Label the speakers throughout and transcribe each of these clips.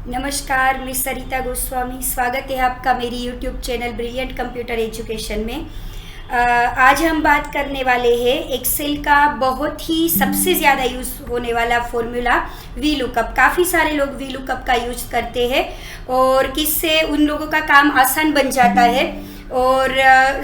Speaker 1: नमस्कार, मैं सरिता गोस्वामी। स्वागत है आपका मेरी YouTube channel brilliant computer education में। आज हम बात करने वाले हैं एक्सेल का बहुत ही सबसे ज़्यादा यूज़ होने वाला फॉर्मूला वी लुकअप। काफ़ी सारे लोग वी लुकअप का यूज़ करते हैं और किससे उन लोगों का काम आसान बन जाता है और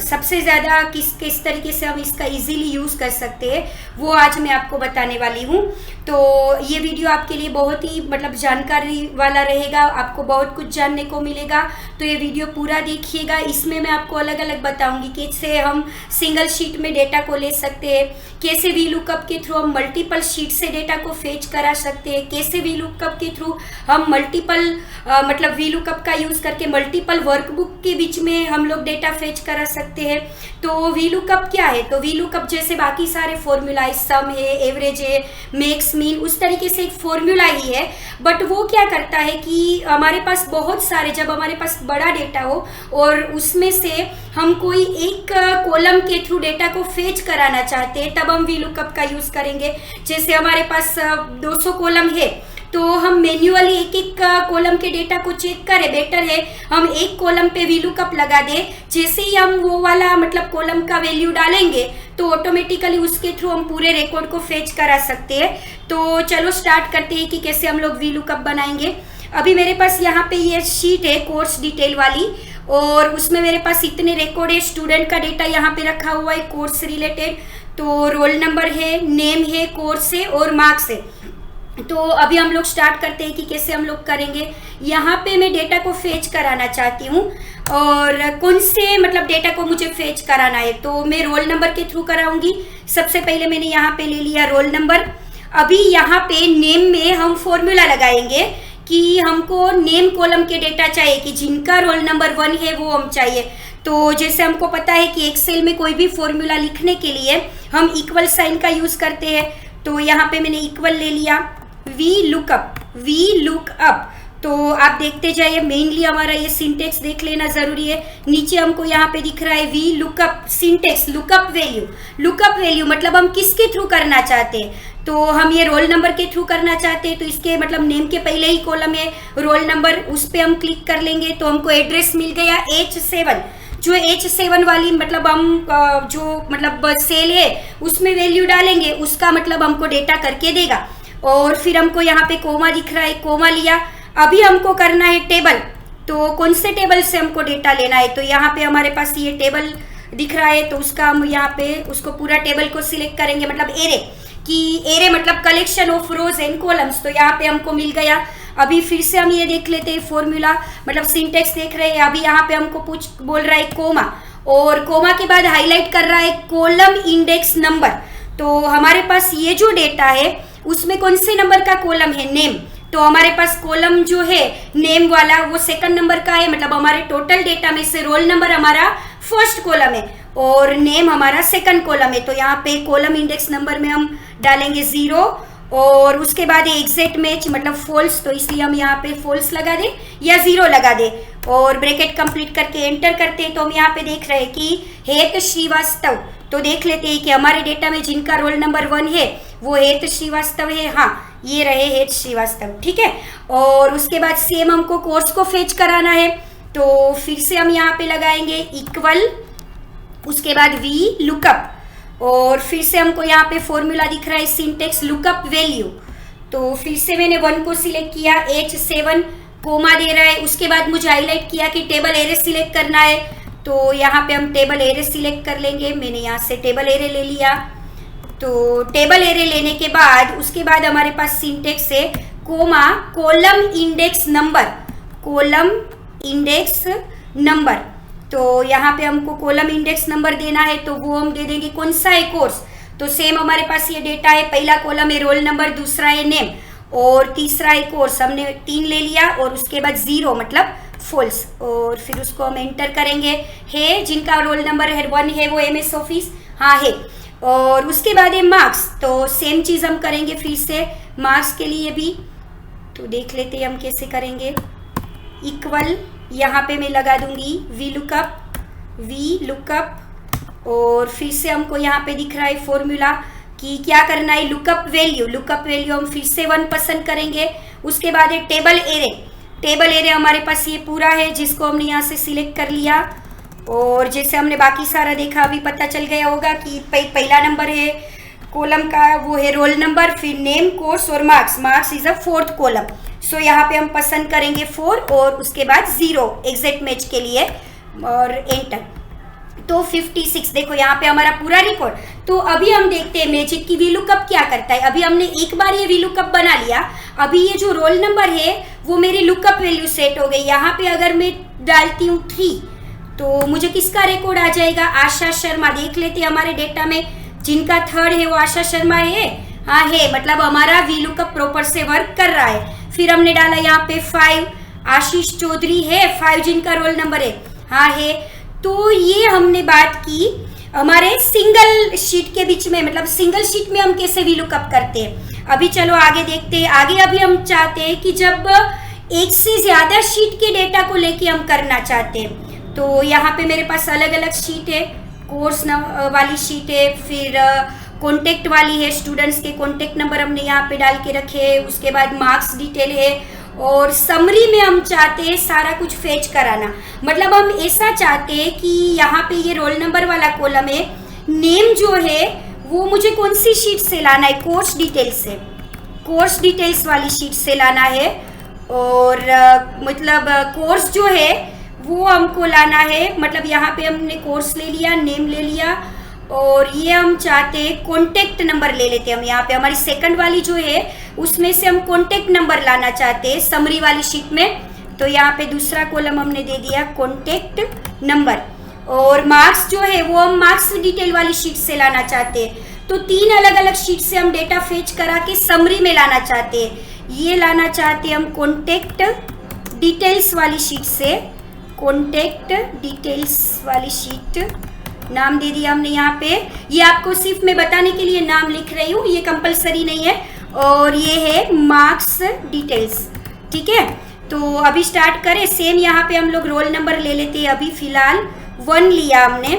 Speaker 1: सबसे ज़्यादा किस तरीके से हम इसका इजीली यूज़ कर सकते हैं वो आज मैं आपको बताने वाली हूँ। तो ये वीडियो आपके लिए बहुत ही जानकारी वाला रहेगा, आपको बहुत कुछ जानने को मिलेगा। तो ये वीडियो पूरा देखिएगा। इसमें मैं आपको अलग अलग बताऊंगी कैसे हम सिंगल शीट में डेटा को ले सकते हैं, कैसे वी लुकअप के थ्रू हम मल्टीपल शीट से डेटा को फेच करा सकते हैं, कैसे वी लुकअप के थ्रू हम मल्टीपल वी लुकअप का यूज़ करके मल्टीपल वर्कबुक के बीच में हम लोग डेटा फेच करा सकते हैं। तो वी लुकअप क्या है? तो वी लुकअप जैसे बाकी सारे फॉर्मूला सम है, एवरेज है, मैक्स मीन, उस तरीके से एक फॉर्मूला ही है। बट वो क्या करता है कि हमारे पास बहुत सारे, जब हमारे पास बड़ा डेटा हो और उसमें से हम कोई एक कॉलम के थ्रू डेटा को फेच कराना चाहते हैं, तब हम वी लुकअप का यूज़ करेंगे। जैसे हमारे पास 200 कॉलम है तो हम मैन्युअली एक एक कॉलम के डेटा को चेक करें, बेटर है हम एक कॉलम पे वी लुकअप लगा दें। जैसे ही हम वो वाला कॉलम का वैल्यू डालेंगे तो ऑटोमेटिकली उसके थ्रू हम पूरे रिकॉर्ड को फेच करा सकते हैं। तो चलो स्टार्ट करते हैं कि कैसे हम लोग वी लुकअप बनाएंगे। अभी मेरे पास यहाँ पे ये शीट है कोर्स डिटेल वाली और उसमें मेरे पास इतने रिकॉर्ड है। स्टूडेंट का डेटा यहाँ पे रखा हुआ है कोर्स रिलेटेड, तो रोल नंबर है, नेम है, कोर्स है और मार्क्स है। तो अभी हम लोग स्टार्ट करते हैं कि कैसे हम लोग करेंगे। यहाँ पे मैं डेटा को फेच कराना चाहती हूँ और कौन से डेटा को मुझे फेच कराना है, तो मैं रोल नंबर के थ्रू कराऊंगी। सबसे पहले मैंने यहाँ पे ले लिया रोल नंबर। अभी यहाँ पे नेम में हम फॉर्मूला लगाएंगे कि हमको नेम कॉलम के डेटा चाहिए कि जिनका रोल नंबर 1 है वो हम चाहिए। तो जैसे हमको पता है कि एक्सेल में कोई भी फॉर्मूला लिखने के लिए हम इक्वल साइन का यूज़ करते हैं। तो यहाँ पे मैंने इक्वल ले लिया, वी लुकअप। तो आप देखते जाइए, मेनली हमारा ये सिंटेक्स देख लेना जरूरी है। नीचे हमको यहाँ पे दिख रहा है VLOOKUP syntax, lookup value मतलब हम किसके थ्रू करना चाहते हैं। तो हम ये रोल नंबर के थ्रू करना चाहते हैं, तो इसके नेम के पहले ही कॉलम है रोल नंबर, उस पर हम क्लिक कर लेंगे तो हमको एड्रेस मिल गया H7। जो H7 वाली हम जो सेल है उसमें वैल्यू डालेंगे, उसका हमको डेटा करके देगा। और फिर हमको यहाँ पे कोमा दिख रहा है, कोमा लिया। अभी हमको करना है टेबल, तो कौन से टेबल से हमको डेटा लेना है, तो यहाँ पे हमारे पास ये टेबल दिख रहा है, तो उसका हम यहाँ पे उसको पूरा टेबल को सिलेक्ट करेंगे, एरे कि array collection of rose and columns. तो यहाँ पे हमको मिल गया। अभी फिर से हम ये देख लेते हैं फॉर्मूला, सिंटेक्स देख रहे हैं। अभी यहाँ पे हमको बोल रहा है कोमा, और कोमा के बाद हाईलाइट कर रहा है कॉलम इंडेक्स नंबर। तो हमारे पास ये जो डेटा है उसमें कौन से नंबर का कॉलम है, नेम। तो हमारे पास कॉलम जो है नेम वाला वो सेकंड नंबर का है, हमारे टोटल डेटा में से रोल नंबर हमारा फर्स्ट कॉलम है और नेम हमारा सेकंड कॉलम है। तो यहाँ पे कॉलम इंडेक्स नंबर में हम डालेंगे 0 और उसके बाद एग्जैक्ट मैच फॉल्स, तो इसलिए हम यहाँ पे फॉल्स लगा दें या 0 लगा दें और ब्रैकेट कंप्लीट करके एंटर करते हैं। तो हम यहाँ पे देख रहे हैं कि हेत श्रीवास्तव। तो देख लेते हैं कि हमारे डेटा में जिनका रोल नंबर 1 है वो हेत श्रीवास्तव है। हाँ, ये रहे हेत श्रीवास्तव, ठीक है। और उसके बाद सेम हमको कोर्स को फेच कराना है, तो फिर से हम यहाँ पे लगाएंगे इक्वल, उसके बाद वी लुकअप और फिर से हमको यहाँ पे फॉर्मूला दिख रहा है सिंटेक्स लुकअप वैल्यू। तो फिर से मैंने 1 को सिलेक्ट किया, H7 कोमा दे रहा है। उसके बाद मुझे हाईलाइट किया कि टेबल एरे सिलेक्ट करना है, तो यहाँ पे हम टेबल एरे सिलेक्ट कर लेंगे। मैंने यहाँ से टेबल एरे ले लिया। तो टेबल एरे लेने के बाद उसके बाद हमारे पास सिंटेक्स है कोमा कॉलम इंडेक्स नंबर। तो यहाँ पे हमको कॉलम इंडेक्स नंबर देना है, तो वो हम दे देंगे कौन सा है, कोर्स। तो सेम हमारे पास ये डेटा है, पहला कॉलम है रोल नंबर, दूसरा है नेम और तीसरा है कोर्स। हमने 3 ले लिया और उसके बाद 0 फॉल्स, और फिर उसको हम एंटर करेंगे। है जिनका रोल नंबर है 1 है वो MS ऑफिस, हाँ है। और उसके बाद है मार्क्स, तो सेम चीज़ हम करेंगे फिर से मार्क्स के लिए भी। तो देख लेते हैं हम कैसे करेंगे। इक्वल यहाँ पे मैं लगा दूंगी वी लुकअप और फिर से हमको यहाँ पे दिख रहा है फॉर्मूला कि क्या करना है, लुकअप वैल्यू हम फिर से 1 पसंद करेंगे। उसके बाद है टेबल एरे, टेबल एरिया हमारे पास ये पूरा है जिसको हमने यहाँ से सिलेक्ट कर लिया। और जैसे हमने बाकी सारा देखा, अभी पता चल गया होगा कि पहला नंबर है कॉलम का, वो है रोल नंबर, फिर नेम, कोर्स और marks. Marks is a fourth column. So यहाँ पे हम पसंद करेंगे 4 और उसके बाद 0 एग्जैक्ट मैच के लिए और एंटर। तो 56 देखो यहाँ पे हमारा पूरा रिकॉर्ड। तो अभी हम देखते हैं मैजिक की वीलुकअप क्या करता है। अभी हमने एक बार ये वीलुकअप बना लिया। अभी ये जो रोल नंबर है वो मेरी लुकअप वैल्यू सेट हो गई। यहाँ पे अगर मैं डालती हूँ 3 तो मुझे किसका रिकॉर्ड आ जाएगा? आशा शर्मा। देख लेते हैं हमारे डेटा में जिनका 3rd है वो आशा शर्मा है। हाँ है, मतलब हमारा वीलुकअप प्रॉपर से वर्क कर रहा है। फिर हमने डाला यहाँ पे 5, आशीष चौधरी है 5 जिनका रोल नंबर है। हाँ है। तो ये हमने बात की हमारे सिंगल शीट के बीच में, मतलब सिंगल शीट में हम कैसे वीलुकअप करते हैं। अभी चलो आगे देखते हैं। आगे अभी हम चाहते हैं कि जब एक से ज़्यादा शीट के डेटा को लेके हम करना चाहते हैं, तो यहाँ पे मेरे पास अलग अलग शीट है। कोर्स वाली शीट है, फिर कॉन्टेक्ट वाली है, स्टूडेंट्स के कॉन्टेक्ट नंबर हमने यहाँ पे डाल के रखे। उसके बाद मार्क्स डिटेल है और समरी में हम चाहते हैं सारा कुछ फेच कराना। मतलब हम ऐसा चाहते हैं कि यहाँ पे ये रोल नंबर वाला कॉलम है, नेम जो है वो मुझे कौन सी शीट से लाना है? कोर्स डिटेल्स से, कोर्स डिटेल्स वाली शीट से लाना है। और मतलब कोर्स जो है वो हमको लाना है, मतलब यहाँ पे हमने कोर्स ले लिया, नेम ले लिया और ये हम चाहते हैं कॉन्टेक्ट नंबर ले लेते हैं हम। यहाँ पे हमारी सेकंड वाली जो है उसमें से हम कॉन्टेक्ट नंबर लाना चाहते हैं समरी वाली शीट में। तो यहाँ पे दूसरा कॉलम हमने दे दिया कॉन्टेक्ट नंबर। और मार्क्स जो है वो हम मार्क्स डिटेल वाली शीट से लाना चाहते हैं। तो 3 अलग अलग शीट से हम डेटा फेच करा के समरी में लाना चाहते हैं। ये लाना चाहते हैं हम कॉन्टेक्ट डिटेल्स वाली शीट से। कॉन्टेक्ट डिटेल्स वाली शीट नाम दे दिया हमने यहाँ पे। ये आपको सिर्फ मैं बताने के लिए नाम लिख रही हूँ, ये कंपलसरी नहीं है। और ये है मार्क्स डिटेल्स, ठीक है। तो अभी स्टार्ट करें। सेम यहाँ पे हम लोग रोल नंबर ले लेते हैं। अभी फिलहाल 1 लिया हमने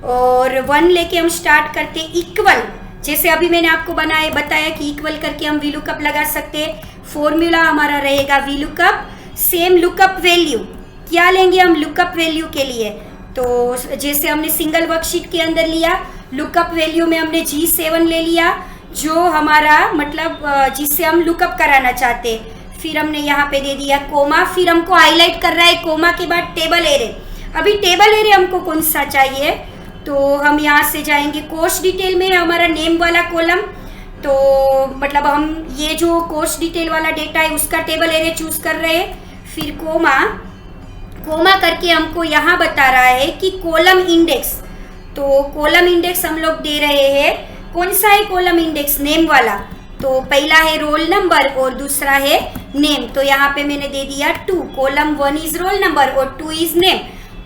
Speaker 1: और 1 लेके हम स्टार्ट करते इक्वल। जैसे अभी मैंने आपको बताया कि इक्वल करके हम वीलुकअप लगा सकते हैं। फॉर्मूला हमारा रहेगा वीलुकअप सेम लुकअप वैल्यू। क्या लेंगे हम लुकअप वैल्यू के लिए? तो जैसे हमने सिंगल वर्कशीट के अंदर लिया, लुकअप वैल्यू में हमने G7 ले लिया जो हमारा मतलब जिससे हम लुकअप कराना चाहते। फिर हमने यहाँ पे दे दिया कोमा, फिर हमको हाईलाइट कर रहा है कोमा के बाद टेबल एरे। अभी टेबल एरे हमको कौन सा चाहिए? तो हम यहाँ से जाएंगे कोर्स डिटेल में, हमारा नेम वाला कॉलम। तो मतलब हम ये जो कोर्स डिटेल वाला डेटा है उसका टेबल एरे चूज कर रहे हैं। फिर कोमा करके हमको यहाँ बता रहा है कि कॉलम इंडेक्स। तो कॉलम इंडेक्स हम लोग दे रहे हैं। कौन सा है कॉलम इंडेक्स? नेम वाला। तो पहला है रोल नंबर और दूसरा है नेम। तो यहाँ पे मैंने दे दिया 2। कॉलम 1 इज रोल नंबर और 2 इज नेम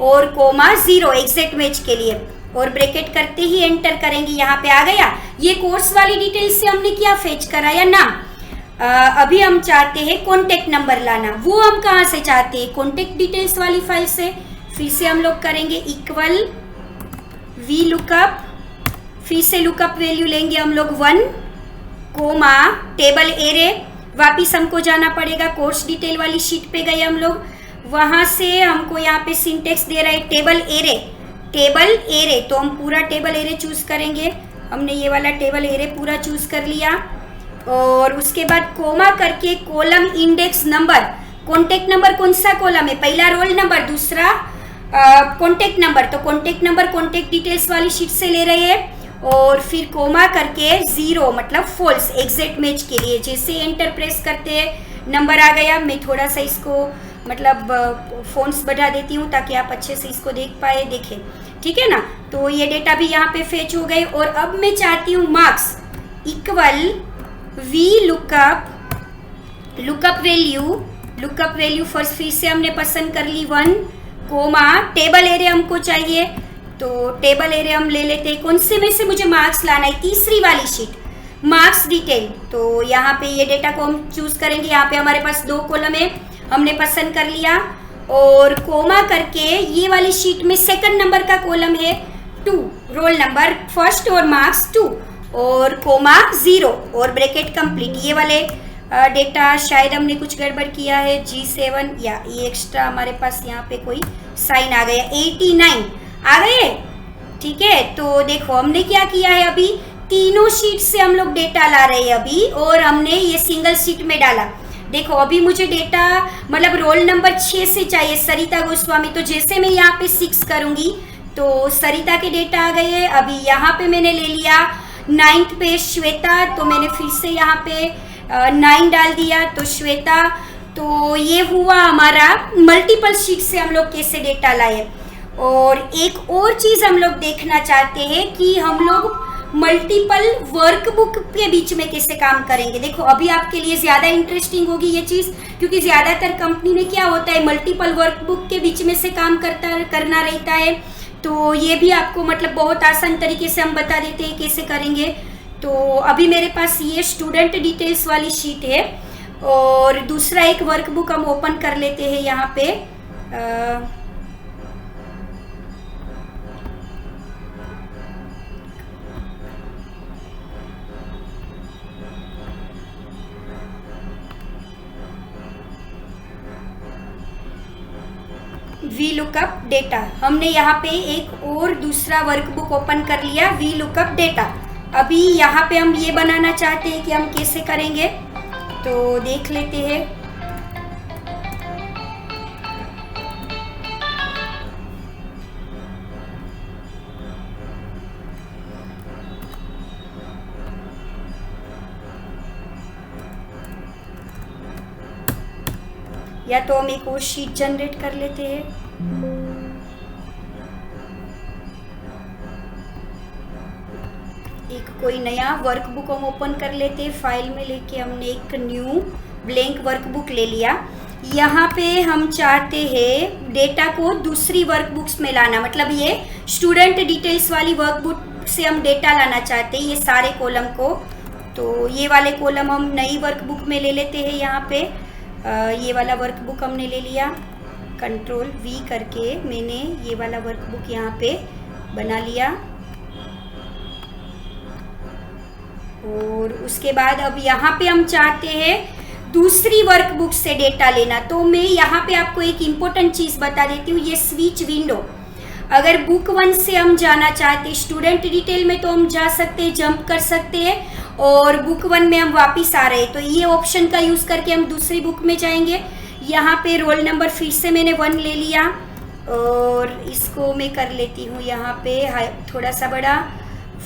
Speaker 1: और कोमा 0 एग्जैक्ट मैच के लिए। और ब्रैकेट करते ही एंटर करेंगे। यहाँ पे आ गया। ये कोर्स वाली डिटेल्स से हमने क्या फेच कराया? नाम। अभी हम चाहते हैं कॉन्टेक्ट नंबर लाना। वो हम कहाँ से चाहते हैं? कॉन्टेक्ट डिटेल्स वाली फाइल से। फिर से हम लोग करेंगे इक्वल वी लुकअप, फिर से लुकअप वैल्यू लेंगे हम लोग 1 कोमा टेबल एरे। वापिस हमको जाना पड़ेगा कोर्स डिटेल वाली शीट पे गए हम लोग। वहाँ से हमको यहाँ पे सिंटेक्स दे रहा है टेबल एरे। टेबल एरे तो हम पूरा टेबल एरे चूज करेंगे। हमने ये वाला टेबल एरे पूरा चूज कर लिया। और उसके बाद कोमा करके column index number. Contact number कौन सा कॉलम है? पहला रोल नंबर, दूसरा कॉन्टेक्ट नंबर। तो कॉन्टेक्ट नंबर कॉन्टेक्ट डिटेल्स वाली शीट से ले रहे हैं। और फिर कोमा करके 0 मतलब फॉल्स एग्जैक्ट मैच के लिए। जैसे एंटर प्रेस करते हैं नंबर आ गया। मैं थोड़ा सा इसको मतलब फोन्स बढ़ा देती हूँ ताकि आप अच्छे से इसको देख पाए। देखें, ठीक है ना। तो ये डेटा भी यहाँ पे फेच हो गए। और अब मैं चाहती हूँ marks equal V lookup value first फिर से हमने पसंद कर ली 1 कोमा टेबल एरे हमको चाहिए। तो टेबल एरे हम ले लेते हैं। कौन से में से मुझे मार्क्स लाना है? तीसरी वाली शीट मार्क्स डिटेल। तो यहाँ पे ये डेटा को हम चूज करेंगे। यहाँ पे हमारे पास 2 कॉलम है, हमने पसंद कर लिया। और कोमा करके ये वाली शीट में सेकंड नंबर का कॉलम है 2 रोल नंबर फर्स्ट और मार्क्स 2 और कोमा 0 और ब्रैकेट कंप्लीट। ये वाले डेटा, शायद हमने कुछ गड़बड़ किया है। G7 या ये एक्स्ट्रा हमारे पास यहाँ पे कोई साइन आ गया, 89 आ गए। ठीक है, तो देखो हमने क्या किया है, अभी तीनों शीट से हम लोग डेटा ला रहे हैं अभी, और हमने ये सिंगल शीट में डाला। देखो अभी मुझे डेटा मतलब रोल नंबर 6 से चाहिए, सरिता गोस्वामी। तो जैसे मैं यहाँ पे 6 करूंगी तो सरिता के डेटा आ गए हैं। अभी यहाँ पे मैंने ले लिया 9th पे श्वेता, तो मैंने फिर से यहाँ पे 9 डाल दिया, तो श्वेता। तो ये हुआ हमारा मल्टीपल शीट से हम लोग कैसे डेटा लाए। और एक और चीज़ हम लोग देखना चाहते हैं कि हम लोग मल्टीपल वर्कबुक के बीच में कैसे काम करेंगे। देखो अभी आपके लिए ज़्यादा इंटरेस्टिंग होगी ये चीज़, क्योंकि ज़्यादातर कंपनी में क्या होता है, मल्टीपल वर्कबुक के बीच में से काम करना रहता है। तो ये भी आपको मतलब बहुत आसान तरीके से हम बता देते हैं कैसे करेंगे। तो अभी मेरे पास ये स्टूडेंट डिटेल्स वाली शीट है, और दूसरा एक वर्कबुक हम ओपन कर लेते हैं यहाँ पे। वी लुकअप डेटा, हमने यहाँ पे एक और दूसरा वर्कबुक ओपन कर लिया, वी लुकअप डेटा। अभी यहाँ पे हम ये बनाना चाहते हैं कि हम कैसे करेंगे, तो देख लेते हैं। या तो हम एक और शीट जनरेट कर लेते हैं। एक कोई नया वर्कबुक हम ओपन कर लेते हैं, फाइल में लेके हमने एक न्यू ब्लैंक वर्कबुक ले लिया। यहाँ पे हम चाहते हैं डेटा को दूसरी वर्कबुक्स में लाना, मतलब ये स्टूडेंट डिटेल्स वाली वर्कबुक से हम डेटा लाना चाहते हैं, ये सारे कॉलम को। तो ये वाले कॉलम हम नई वर्कबुक में ले लेते हैं। यहाँ पे ये वाला वर्कबुक हमने ले लिया, कंट्रोल V करके मैंने ये वाला वर्कबुक यहाँ पे बना लिया। और उसके बाद अब यहाँ पे हम चाहते हैं दूसरी वर्कबुक से डेटा लेना। तो मैं यहाँ पे आपको एक इम्पोर्टेंट चीज़ बता देती हूँ, ये स्विच विंडो। अगर बुक 1 से हम जाना चाहते हैं स्टूडेंट डिटेल में, तो हम जा सकते हैं, जंप कर सकते हैं, और बुक 1 में हम वापस आ रहे हैं तो ये ऑप्शन का यूज़ करके हम दूसरी बुक में जाएंगे। यहाँ पे रोल नंबर फिर से मैंने 1 ले लिया, और इसको मैं कर लेती हूँ यहाँ पे थोड़ा सा बड़ा,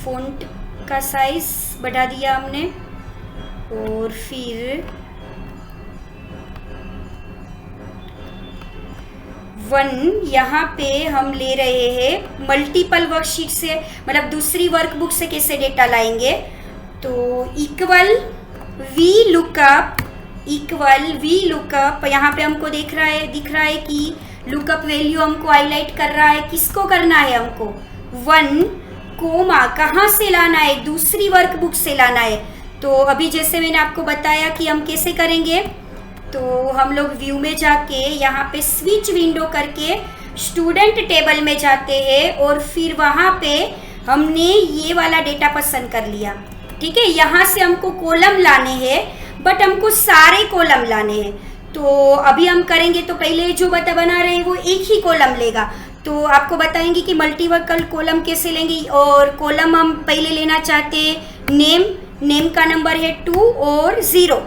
Speaker 1: फ़ॉन्ट का साइज बढ़ा दिया हमने। और फिर 1 यहाँ पे हम ले रहे हैं मल्टीपल वर्कशीट से, मतलब दूसरी वर्कबुक से कैसे डेटा लाएंगे। तो इक्वल वी लुकअप, यहाँ पे हमको दिख रहा है कि लुकअप वैल्यू हमको हाईलाइट कर रहा है। किसको करना है हमको, 1 कोमा कहाँ से लाना है, दूसरी वर्कबुक से लाना है। तो अभी जैसे मैंने आपको बताया कि हम कैसे करेंगे, तो हम लोग व्यू में जाके यहाँ पे स्विच विंडो करके स्टूडेंट टेबल में जाते हैं, और फिर वहाँ पे हमने ये वाला डेटा पसंद कर लिया। ठीक है, यहाँ से हमको कॉलम लाने हैं, बट हमको सारे कॉलम लाने हैं। तो अभी हम करेंगे, तो पहले जो बना रहे हैं वो एक ही कॉलम लेगा। तो आपको बताएंगे कि मल्टीपल कॉलम कैसे लेंगे। और कॉलम हम पहले लेना चाहते हैं नेम का नंबर है 2 और 0।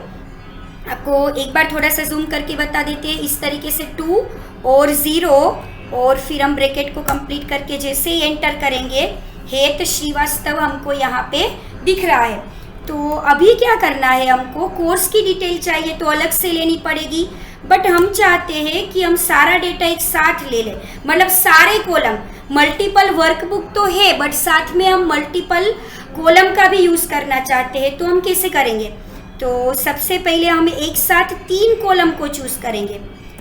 Speaker 1: आपको एक बार थोड़ा सा जूम करके बता देते हैं, इस तरीके से 2 और 0, और फिर हम ब्रैकेट को कंप्लीट करके जैसे ही एंटर करेंगे हेत श्रीवास्तव हमको यहाँ पे दिख रहा है। तो अभी क्या करना है, हमको कोर्स की डिटेल चाहिए तो अलग से लेनी पड़ेगी, बट हम चाहते हैं कि हम सारा डेटा एक साथ ले लें, मतलब सारे कॉलम। मल्टीपल वर्कबुक तो है, बट साथ में हम मल्टीपल कॉलम का भी यूज़ करना चाहते हैं। तो हम कैसे करेंगे, तो सबसे पहले हम एक साथ 3 कॉलम को चूज़ करेंगे।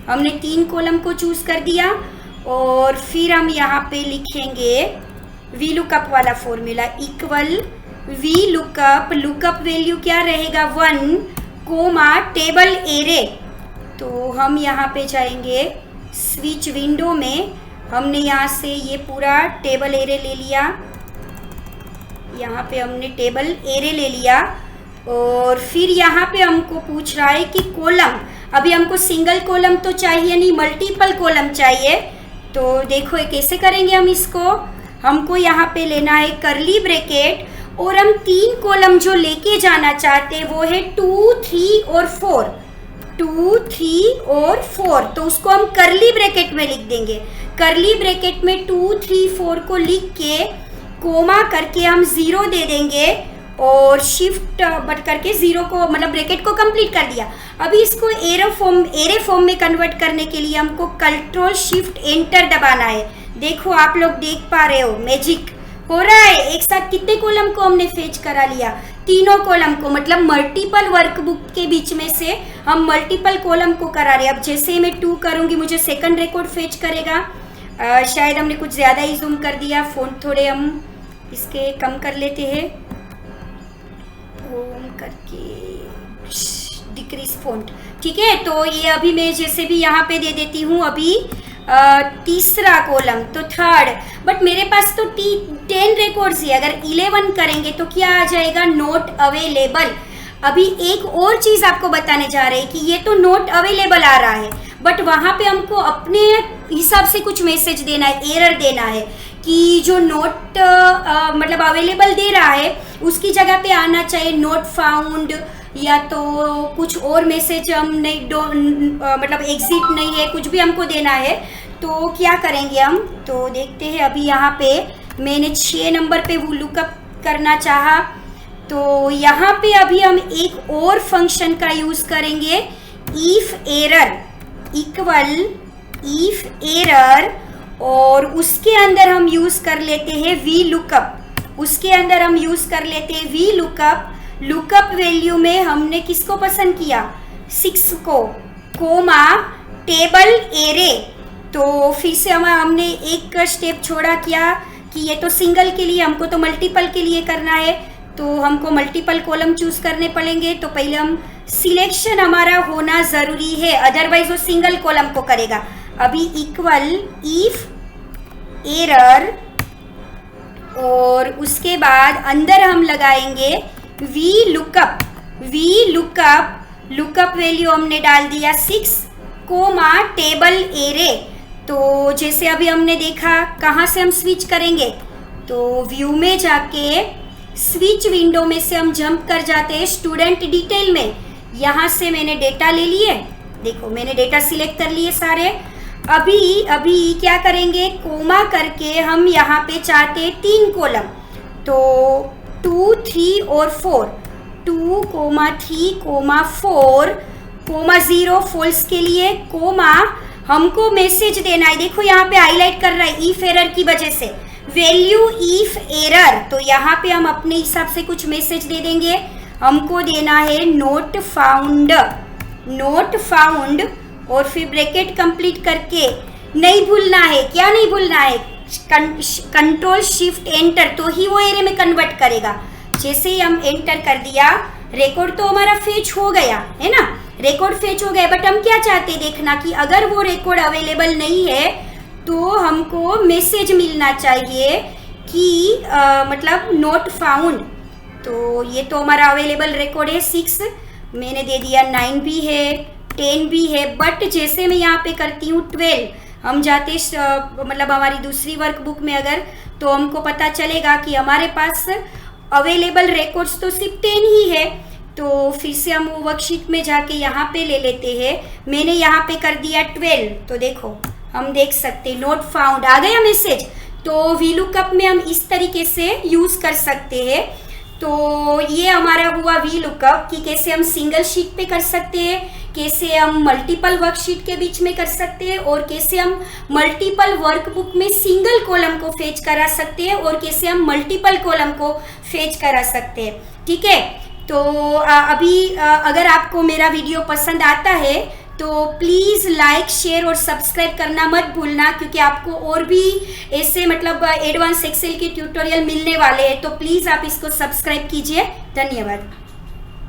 Speaker 1: हमने 3 कॉलम को चूज़ कर दिया, और फिर हम यहाँ पे लिखेंगे वी लुकअप वाला formula, equal V lookup value क्या रहेगा, 1 कोमा टेबल एरे। तो हम यहाँ पे जाएंगे स्विच विंडो में, हमने यहाँ से ये पूरा टेबल एरे ले लिया, यहाँ पे हमने टेबल एरे ले लिया। और फिर यहाँ पे हमको पूछ रहा है कि कॉलम, अभी हमको सिंगल कॉलम तो चाहिए नहीं, मल्टीपल कॉलम चाहिए। तो देखो ये कैसे करेंगे हम इसको। हमको यहाँ पे लेना है करली ब्रैकेट और हम 3 कॉलम जो लेके जाना चाहते हैं वो है 2, 3 और 4, 2, 3 और 4। तो उसको हम करली ब्रैकेट में लिख देंगे। करली ब्रैकेट में 2, 3, 4 को लिख के कोमा करके हम 0 दे देंगे और शिफ्ट बट करके 0 को मतलब ब्रैकेट को कंप्लीट कर दिया। अभी इसको एरे फॉर्म में कन्वर्ट करने के लिए हमको कंट्रोल शिफ्ट एंटर दबाना है। देखो आप लोग देख पा रहे हो मैजिक हो रहा है। एक साथ कितने कॉलम को हमने फेच करा लिया, तीनों कॉलम को, मतलब मल्टीपल वर्कबुक के बीच में से हम मल्टीपल कॉलम को करा रहे। अब जैसे मैं 2 करूंगी मुझे सेकंड रिकॉर्ड फेच करेगा। शायद हमने कुछ ज़्यादा ही जूम कर दिया, फ़ॉन्ट थोड़े हम इसके कम कर लेते हैं, होम करके डिक्रीज फ़ॉन्ट, ठीक है। तो ये अभी मैं जैसे भी यहाँ पे दे देती हूँ अभी तीसरा कॉलम तो थर्ड, बट मेरे पास तो 10 रिकॉर्ड्स है। अगर 11 करेंगे तो क्या आ जाएगा, नोट अवेलेबल। अभी एक और चीज़ आपको बताने जा रहे हैं कि ये तो नोट अवेलेबल आ रहा है, बट वहाँ पे हमको अपने हिसाब से कुछ मैसेज देना है, एरर देना है कि जो नोट मतलब अवेलेबल दे रहा है उसकी जगह पे आना चाहिए नोट फाउंड, या तो कुछ और मैसेज हम नहीं मतलब एग्जिट नहीं है, कुछ भी हमको देना है। तो क्या करेंगे हम, तो देखते हैं। अभी यहाँ पे मैंने 6 नंबर पे वो लुकअप करना चाहा, तो यहाँ पे अभी हम एक और फंक्शन का यूज़ करेंगे, if error equal if error, और उसके अंदर हम यूज़ कर लेते हैं वी लुकअप। उसके अंदर हम यूज़ कर लेते हैं वी लुकअप। लुकअप वैल्यू में हमने किसको पसंद किया, 6 को, कोमा टेबल एरे। तो फिर से हमने एक स्टेप छोड़ा क्या कि ये तो सिंगल के लिए, हमको तो मल्टीपल के लिए करना है, तो हमको मल्टीपल कॉलम चूज़ करने पड़ेंगे। तो पहले हम सिलेक्शन हमारा होना ज़रूरी है, अदरवाइज वो सिंगल कॉलम को करेगा। अभी इक्वल इफ एरर, और उसके बाद अंदर हम लगाएंगे V lookup. V lookup value हमने डाल दिया 6, कोमा टेबल एरे। तो जैसे अभी हमने देखा, कहाँ से हम स्विच करेंगे, तो व्यू में जाके स्विच विंडो में से हम जंप कर जाते हैं स्टूडेंट डिटेल में। यहाँ से मैंने डेटा ले लिए, देखो मैंने डेटा सिलेक्ट कर लिए सारे। अभी क्या करेंगे, कोमा करके हम यहाँ पे चाहते हैं 3 कॉलम, तो 2, 3 और 4, 2, 3, 4, 0 फॉल्स के लिए, कोमा हमको मैसेज देना है। देखो यहाँ पे हाईलाइट कर रहा है इफ एरर की वजह से, वैल्यू इफ एरर। तो यहाँ पे हम अपने हिसाब से कुछ मैसेज दे देंगे। हमको देना है नोट फाउंड, और फिर ब्रैकेट कंप्लीट करके नहीं भूलना है, क्या नहीं भूलना है, कंट्रोल शिफ्ट एंटर, तो ही वो एरे में कन्वर्ट करेगा। जैसे ही हम एंटर कर दिया, रिकॉर्ड तो हमारा फेच हो गया है ना, रिकॉर्ड फेच हो गया। बट हम क्या चाहते हैं देखना कि अगर वो रिकॉर्ड अवेलेबल नहीं है तो हमको मैसेज मिलना चाहिए कि मतलब नोट फाउंड। तो ये तो हमारा अवेलेबल रिकॉर्ड है 6, मैंने दे दिया 9 भी है, 10 भी है। बट जैसे मैं यहाँ पे करती हूँ 12, हम जाते मतलब हमारी दूसरी वर्कबुक में अगर, तो हमको पता चलेगा कि हमारे पास अवेलेबल रिकॉर्ड्स तो सिर्फ 10 ही है। तो फिर से हम वो वर्कशीट में जाके यहाँ पे ले लेते हैं। मैंने यहाँ पे कर दिया 12, तो देखो हम देख सकते हैं नोट फाउंड आ गया मैसेज। तो वी लुकअप में हम इस तरीके से यूज़ कर सकते हैं। तो ये हमारा हुआ वी लुकअप कि कैसे हम सिंगल शीट पे कर सकते हैं, कैसे हम मल्टीपल वर्कशीट के बीच में कर सकते हैं, और कैसे हम मल्टीपल वर्कबुक में सिंगल कॉलम को फेच करा सकते हैं, और कैसे हम मल्टीपल कॉलम को फेच करा सकते हैं। ठीक है, तो अभी अगर आपको मेरा वीडियो पसंद आता है तो प्लीज़ लाइक, शेयर और सब्सक्राइब करना मत भूलना, क्योंकि आपको और भी ऐसे मतलब एडवांस एक्सेल के ट्यूटोरियल मिलने वाले हैं। तो प्लीज़ आप इसको सब्सक्राइब कीजिए। धन्यवाद।